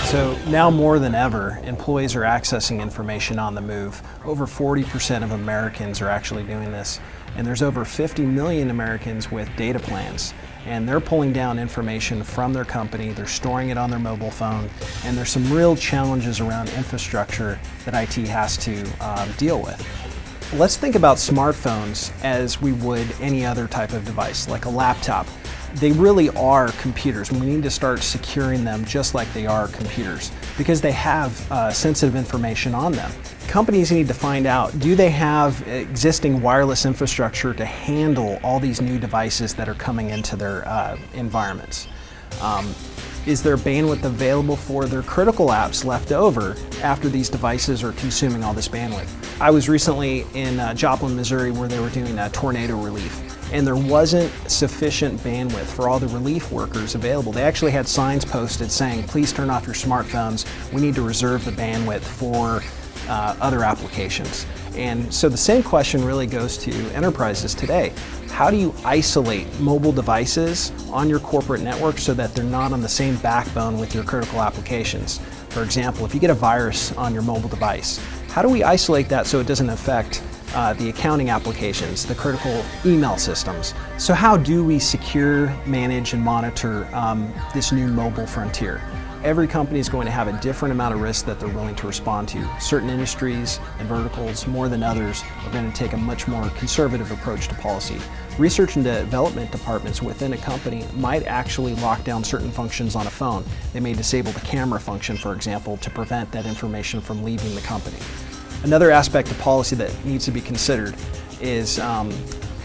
So now more than ever, employees are accessing information on the move. Over 40% of Americans are actually doing this. And there's over 50 million Americans with data plans. And they're pulling down information from their company, they're storing it on their mobile phone, and there's some real challenges around infrastructure that IT has to deal with. Let's think about smartphones as we would any other type of device, like a laptop. They really are computers, and we need to start securing them just like they are computers because they have sensitive information on them. Companies need to find out, do they have existing wireless infrastructure to handle all these new devices that are coming into their environments? Is there bandwidth available for their critical apps left over after these devices are consuming all this bandwidth? I was recently in Joplin, Missouri, where they were doing tornado relief, and there wasn't sufficient bandwidth for all the relief workers available. They actually had signs posted saying, please turn off your smartphones, we need to reserve the bandwidth for other applications. And so the same question really goes to enterprises today. How do you isolate mobile devices on your corporate network so that they're not on the same backbone with your critical applications? For example, if you get a virus on your mobile device, how do we isolate that so it doesn't affect the accounting applications, the critical email systems? So how do we secure, manage, and monitor this new mobile frontier? Every company is going to have a different amount of risk that they're willing to respond to. Certain industries and verticals, more than others, are going to take a much more conservative approach to policy. Research and development departments within a company might actually lock down certain functions on a phone. They may disable the camera function, for example, to prevent that information from leaving the company. Another aspect of policy that needs to be considered is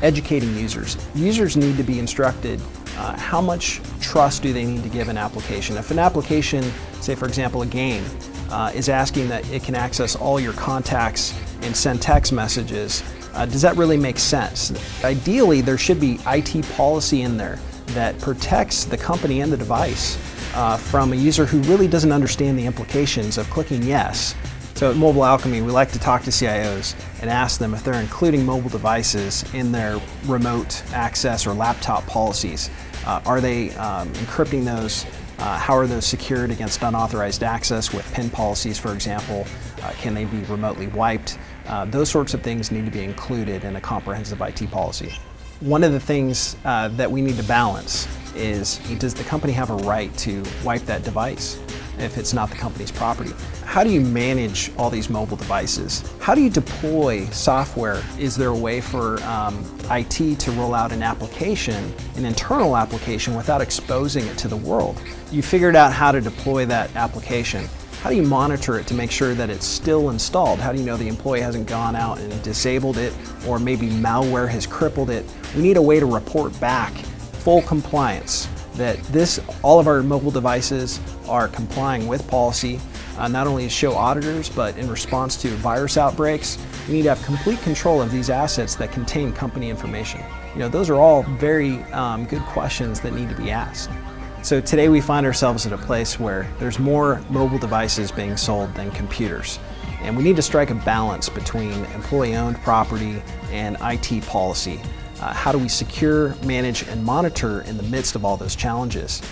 educating users. Users need to be instructed how much trust do they need to give an application. If an application, say for example a game, is asking that it can access all your contacts and send text messages, does that really make sense? Ideally, there should be IT policy in there that protects the company and the device from a user who really doesn't understand the implications of clicking yes. So at Mobile Alchemy, we like to talk to CIOs and ask them if they're including mobile devices in their remote access or laptop policies. Are they encrypting those? How are those secured against unauthorized access with PIN policies, for example? Can they be remotely wiped? Those sorts of things need to be included in a comprehensive IT policy. One of the things that we need to balance is, does the company have a right to wipe that device if it's not the company's property? How do you manage all these mobile devices? How do you deploy software? Is there a way for IT to roll out an application, an internal application, without exposing it to the world? You figured out how to deploy that application. How do you monitor it to make sure that it's still installed? How do you know the employee hasn't gone out and disabled it, or maybe malware has crippled it? We need a way to report back full compliance, that all of our mobile devices are complying with policy, not only to show auditors, but in response to virus outbreaks. We need to have complete control of these assets that contain company information. Those are all very good questions that need to be asked. So today we find ourselves at a place where there's more mobile devices being sold than computers. And we need to strike a balance between employee-owned property and IT policy. How do we secure, manage, and monitor in the midst of all those challenges?